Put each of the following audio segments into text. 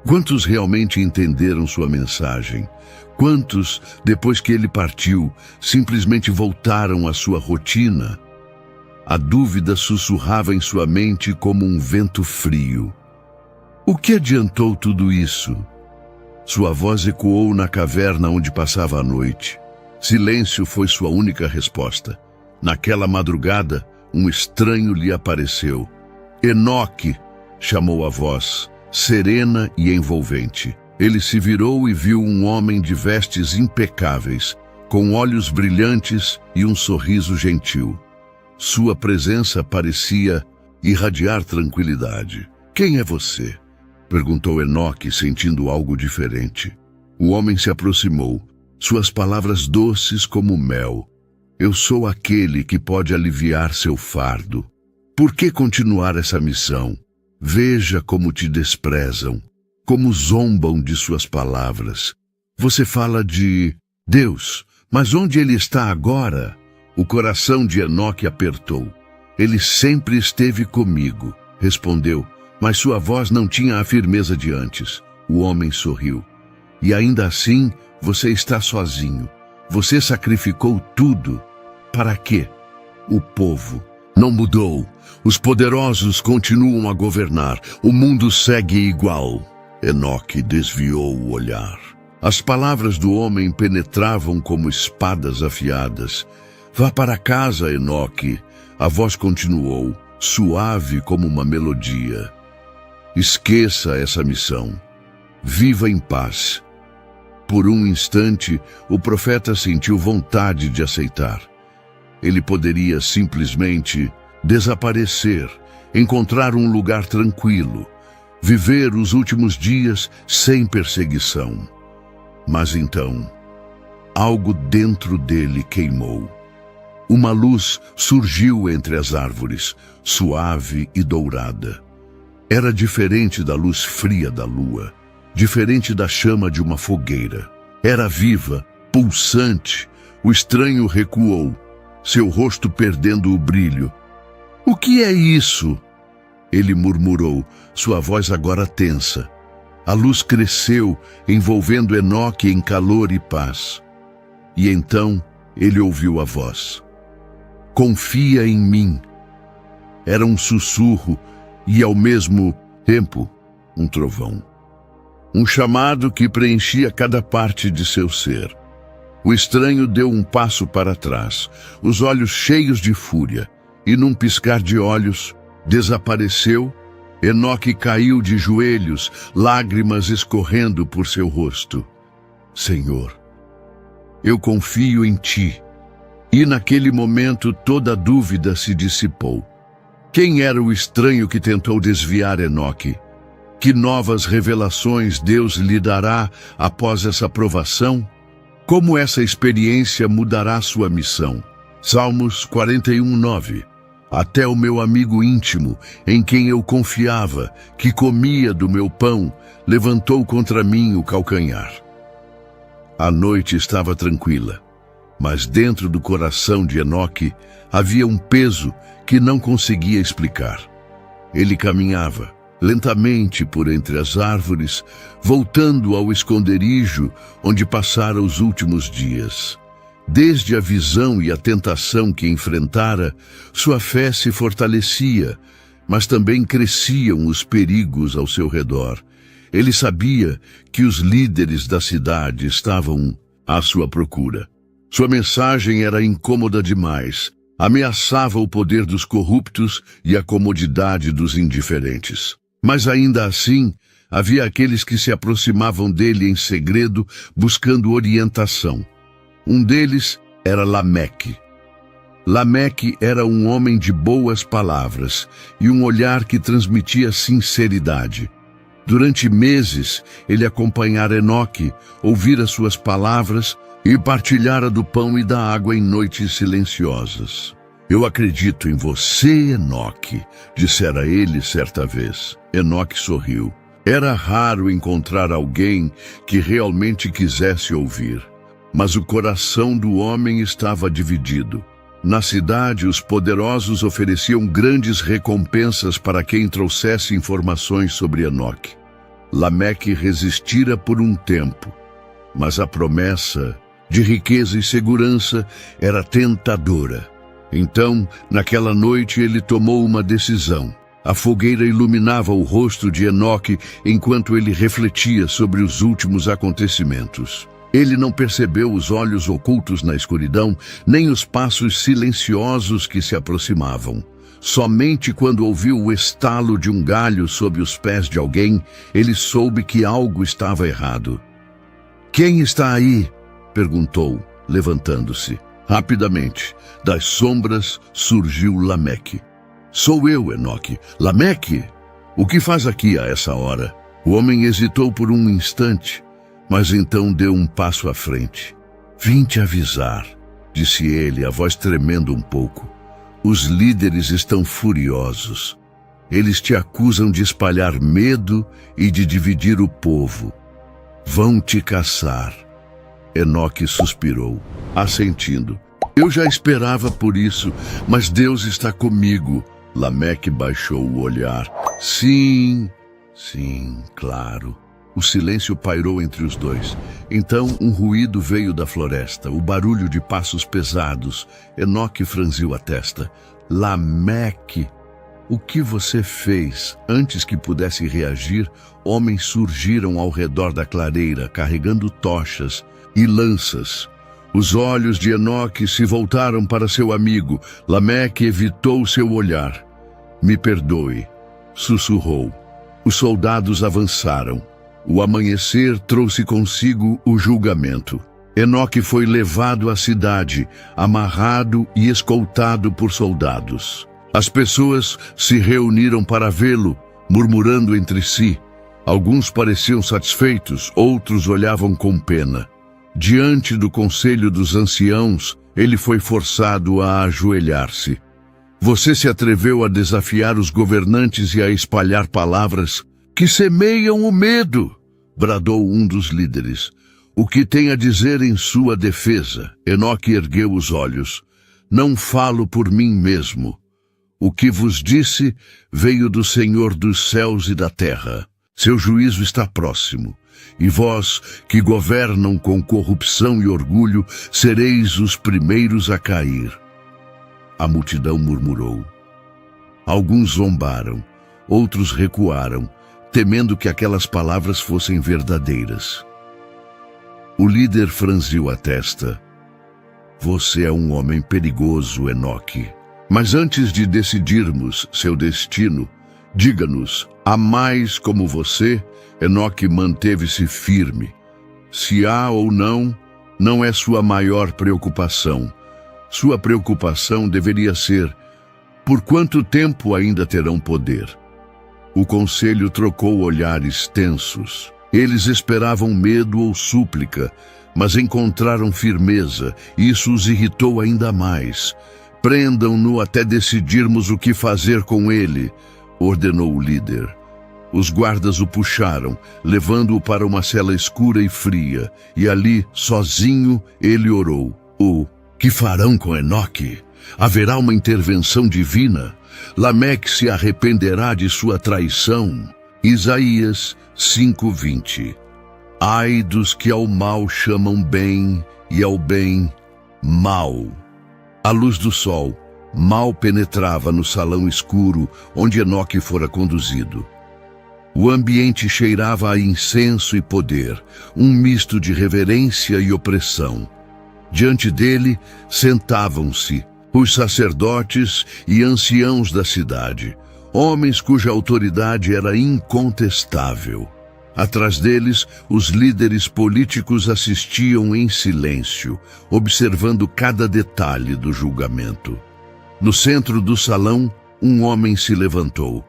Quantos realmente entenderam sua mensagem? Quantos, depois que ele partiu, simplesmente voltaram à sua rotina? A dúvida sussurrava em sua mente como um vento frio. O que adiantou tudo isso? Sua voz ecoou na caverna onde passava a noite. Silêncio foi sua única resposta. Naquela madrugada, um estranho lhe apareceu. Enoque, chamou a voz, serena e envolvente. Ele se virou e viu um homem de vestes impecáveis, com olhos brilhantes e um sorriso gentil. Sua presença parecia irradiar tranquilidade. Quem é você? Perguntou Enoque, sentindo algo diferente. O homem se aproximou, suas palavras doces como mel. Eu sou aquele que pode aliviar seu fardo. Por que continuar essa missão? Veja como te desprezam, como zombam de suas palavras. Você fala de Deus, mas onde ele está agora? O coração de Enoque apertou. Ele sempre esteve comigo, respondeu, mas sua voz não tinha a firmeza de antes. O homem sorriu. E ainda assim, você está sozinho. Você sacrificou tudo. Para quê? O povo não mudou. Os poderosos continuam a governar. O mundo segue igual. Enoque desviou o olhar. As palavras do homem penetravam como espadas afiadas. Vá para casa, Enoque. A voz continuou, suave como uma melodia. Esqueça essa missão. Viva em paz. Por um instante, o profeta sentiu vontade de aceitar. Ele poderia simplesmente desaparecer, encontrar um lugar tranquilo, viver os últimos dias sem perseguição. Mas então, algo dentro dele queimou. Uma luz surgiu entre as árvores, suave e dourada. Era diferente da luz fria da lua, diferente da chama de uma fogueira. Era viva, pulsante. O estranho recuou, seu rosto perdendo o brilho. O que é isso? Ele murmurou, sua voz agora tensa. A luz cresceu, envolvendo Enoque em calor e paz. E então ele ouviu a voz. Confia em mim. Era um sussurro e, ao mesmo tempo, um trovão. Um chamado que preenchia cada parte de seu ser. O estranho deu um passo para trás, os olhos cheios de fúria, e num piscar de olhos, desapareceu. Enoque caiu de joelhos, lágrimas escorrendo por seu rosto. Senhor, eu confio em ti. E naquele momento toda dúvida se dissipou. Quem era o estranho que tentou desviar Enoque? Que novas revelações Deus lhe dará após essa provação? Como essa experiência mudará sua missão? Salmos 41:9. Até o meu amigo íntimo, em quem eu confiava, que comia do meu pão, levantou contra mim o calcanhar. A noite estava tranquila, mas dentro do coração de Enoque havia um peso que não conseguia explicar. Ele caminhava lentamente por entre as árvores, voltando ao esconderijo onde passara os últimos dias. Desde a visão e a tentação que enfrentara, sua fé se fortalecia, mas também cresciam os perigos ao seu redor. Ele sabia que os líderes da cidade estavam à sua procura. Sua mensagem era incômoda demais, ameaçava o poder dos corruptos e a comodidade dos indiferentes. Mas ainda assim, havia aqueles que se aproximavam dele em segredo, buscando orientação. Um deles era Lameque. Lameque era um homem de boas palavras e um olhar que transmitia sinceridade. Durante meses, ele acompanhara Enoque, ouvira suas palavras e partilhara do pão e da água em noites silenciosas. Eu acredito em você, Enoque, dissera ele certa vez. Enoque sorriu. Era raro encontrar alguém que realmente quisesse ouvir. Mas o coração do homem estava dividido. Na cidade, os poderosos ofereciam grandes recompensas para quem trouxesse informações sobre Enoque. Lameque resistira por um tempo, mas a promessa de riqueza e segurança era tentadora. Então, naquela noite, ele tomou uma decisão. A fogueira iluminava o rosto de Enoque enquanto ele refletia sobre os últimos acontecimentos. Ele não percebeu os olhos ocultos na escuridão, nem os passos silenciosos que se aproximavam. Somente quando ouviu o estalo de um galho sob os pés de alguém, ele soube que algo estava errado. "Quem está aí?" perguntou, levantando-se. Rapidamente, das sombras surgiu Lameque. "Sou eu, Enoque." "Lameque? O que faz aqui a essa hora?" O homem hesitou por um instante, mas então deu um passo à frente. "Vim te avisar", disse ele, a voz tremendo um pouco. "Os líderes estão furiosos. Eles te acusam de espalhar medo e de dividir o povo. Vão te caçar." Enoque suspirou, assentindo. "Eu já esperava por isso, mas Deus está comigo." Lameque baixou o olhar. Sim, claro." O silêncio pairou entre os dois. Então um ruído veio da floresta, o barulho de passos pesados. Enoque franziu a testa. "Lameque, o que você fez?" Antes que pudesse reagir, homens surgiram ao redor da clareira, carregando tochas e lanças. Os olhos de Enoque se voltaram para seu amigo. Lameque evitou seu olhar. "Me perdoe", sussurrou. Os soldados avançaram. O amanhecer trouxe consigo o julgamento. Enoque foi levado à cidade, amarrado e escoltado por soldados. As pessoas se reuniram para vê-lo, murmurando entre si. Alguns pareciam satisfeitos, outros olhavam com pena. Diante do conselho dos anciãos, ele foi forçado a ajoelhar-se. "Você se atreveu a desafiar os governantes e a espalhar palavras que semeiam o medo", bradou um dos líderes. "O que tem a dizer em sua defesa?" Enoque ergueu os olhos. "Não falo por mim mesmo. O que vos disse veio do Senhor dos céus e da terra. Seu juízo está próximo. E vós, que governam com corrupção e orgulho, sereis os primeiros a cair." A multidão murmurou. Alguns zombaram, outros recuaram, temendo que aquelas palavras fossem verdadeiras. O líder franziu a testa. "Você é um homem perigoso, Enoque. Mas antes de decidirmos seu destino, diga-nos, há mais como você?" Enoque manteve-se firme. "Se há ou não, não é sua maior preocupação. Sua preocupação deveria ser: por quanto tempo ainda terão poder?" O conselho trocou olhares tensos. Eles esperavam medo ou súplica, mas encontraram firmeza, e isso os irritou ainda mais. "Prendam-no até decidirmos o que fazer com ele", ordenou o líder. Os guardas o puxaram, levando-o para uma cela escura e fria, e ali, sozinho, ele orou. "O que farão com Enoque? Haverá uma intervenção divina? Lameque se arrependerá de sua traição?" Isaías 5:20. "Ai dos que ao mal chamam bem e ao bem mal." A luz do sol mal penetrava no salão escuro onde Enoque fora conduzido. O ambiente cheirava a incenso e poder, um misto de reverência e opressão. Diante dele sentavam-se os sacerdotes e anciãos da cidade, homens cuja autoridade era incontestável. Atrás deles, os líderes políticos assistiam em silêncio, observando cada detalhe do julgamento. No centro do salão, um homem se levantou.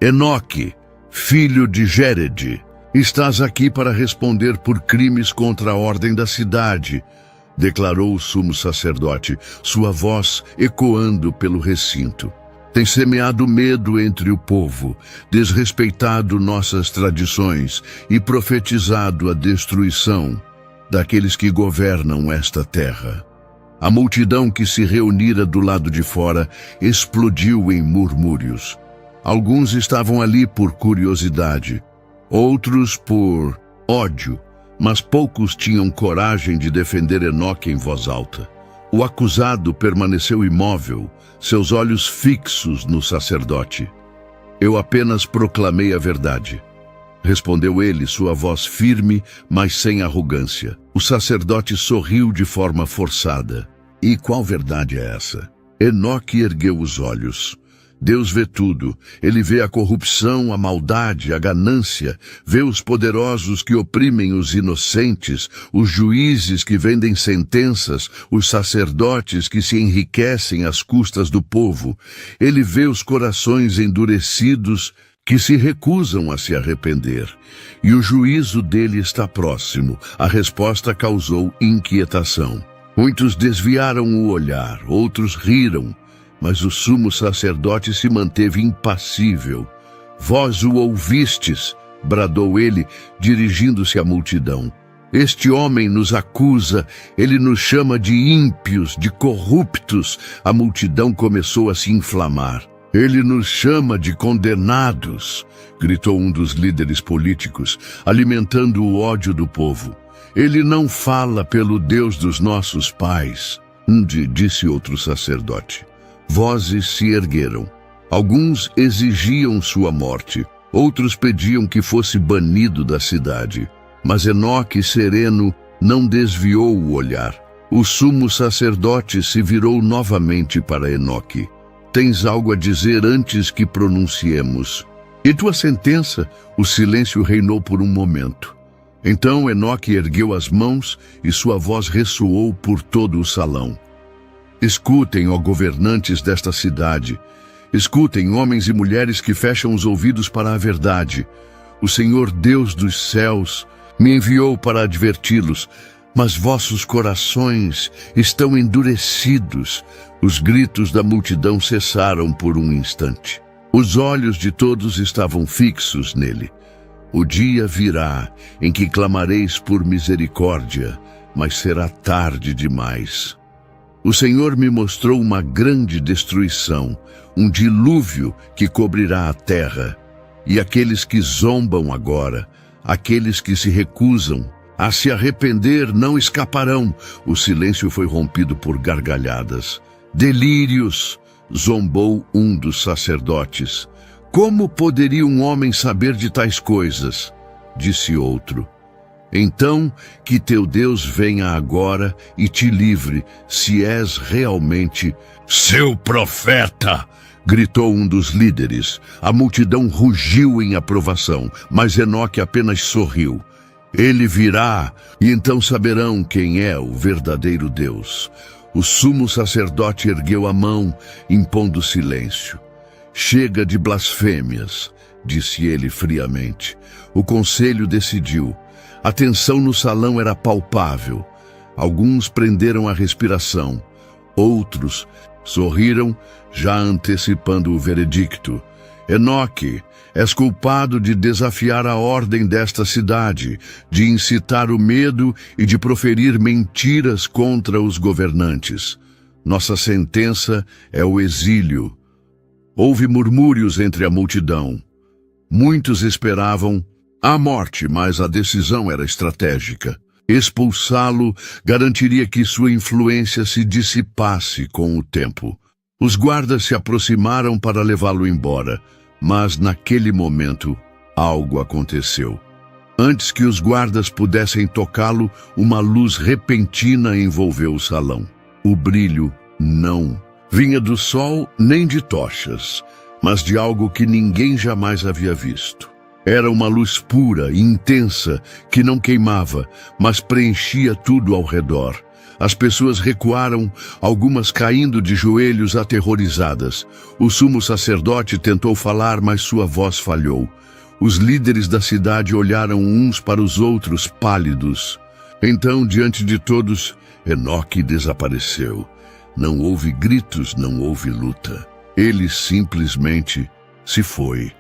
"Enoque, filho de Jered, estás aqui para responder por crimes contra a ordem da cidade", declarou o sumo sacerdote, sua voz ecoando pelo recinto. "Tem semeado medo entre o povo, desrespeitado nossas tradições e profetizado a destruição daqueles que governam esta terra." A multidão que se reunira do lado de fora explodiu em murmúrios. Alguns estavam ali por curiosidade, outros por ódio, mas poucos tinham coragem de defender Enoque em voz alta. O acusado permaneceu imóvel, seus olhos fixos no sacerdote. Eu apenas proclamei a verdade, respondeu ele, sua voz firme, mas sem arrogância. O sacerdote sorriu de forma forçada. E qual verdade é essa? Enoque ergueu os olhos. Deus vê tudo. Ele vê a corrupção, a maldade, a ganância, vê os poderosos que oprimem os inocentes, os juízes que vendem sentenças, os sacerdotes que se enriquecem às custas do povo. Ele vê os corações endurecidos que se recusam a se arrepender. E o juízo dele está próximo. A resposta causou inquietação. Muitos desviaram o olhar, outros riram, mas o sumo sacerdote se manteve impassível. Vós o ouvistes, bradou ele, dirigindo-se à multidão. Este homem nos acusa, ele nos chama de ímpios, de corruptos. A multidão começou a se inflamar. Ele nos chama de condenados, gritou um dos líderes políticos, alimentando o ódio do povo. Ele não fala pelo Deus dos nossos pais, disse outro sacerdote. Vozes se ergueram. Alguns exigiam sua morte, outros pediam que fosse banido da cidade. Mas Enoque, sereno, não desviou o olhar. O sumo sacerdote se virou novamente para Enoque. Tens algo a dizer antes que pronunciemos? E tua sentença? O silêncio reinou por um momento. Então Enoque ergueu as mãos e sua voz ressoou por todo o salão. Escutem, ó governantes desta cidade. Escutem, homens e mulheres que fecham os ouvidos para a verdade. O Senhor Deus dos céus me enviou para adverti-los, mas vossos corações estão endurecidos. Os gritos da multidão cessaram por um instante. Os olhos de todos estavam fixos nele. O dia virá em que clamareis por misericórdia, mas será tarde demais. O Senhor me mostrou uma grande destruição, um dilúvio que cobrirá a terra. E aqueles que zombam agora, aqueles que se recusam a se arrepender, não escaparão. O silêncio foi rompido por gargalhadas. Delírios, zombou um dos sacerdotes. Como poderia um homem saber de tais coisas? Disse outro. Então, que teu Deus venha agora e te livre, se és realmente seu profeta! Gritou um dos líderes. A multidão rugiu em aprovação, mas Enoque apenas sorriu. Ele virá, e então saberão quem é o verdadeiro Deus. O sumo sacerdote ergueu a mão, impondo silêncio. Chega de blasfêmias, disse ele friamente. O conselho decidiu. A tensão no salão era palpável. Alguns prenderam a respiração. Outros sorriram, já antecipando o veredicto. Enoque, és culpado de desafiar a ordem desta cidade, de incitar o medo e de proferir mentiras contra os governantes. Nossa sentença é o exílio. Houve murmúrios entre a multidão. Muitos esperavam a morte, mas a decisão era estratégica. Expulsá-lo garantiria que sua influência se dissipasse com o tempo. Os guardas se aproximaram para levá-lo embora, mas naquele momento algo aconteceu. Antes que os guardas pudessem tocá-lo, uma luz repentina envolveu o salão. O brilho não vinha do sol nem de tochas, mas de algo que ninguém jamais havia visto. Era uma luz pura e intensa que não queimava, mas preenchia tudo ao redor. As pessoas recuaram, algumas caindo de joelhos aterrorizadas. O sumo sacerdote tentou falar, mas sua voz falhou. Os líderes da cidade olharam uns para os outros pálidos. Então, diante de todos, Enoque desapareceu. Não houve gritos, não houve luta. Ele simplesmente se foi.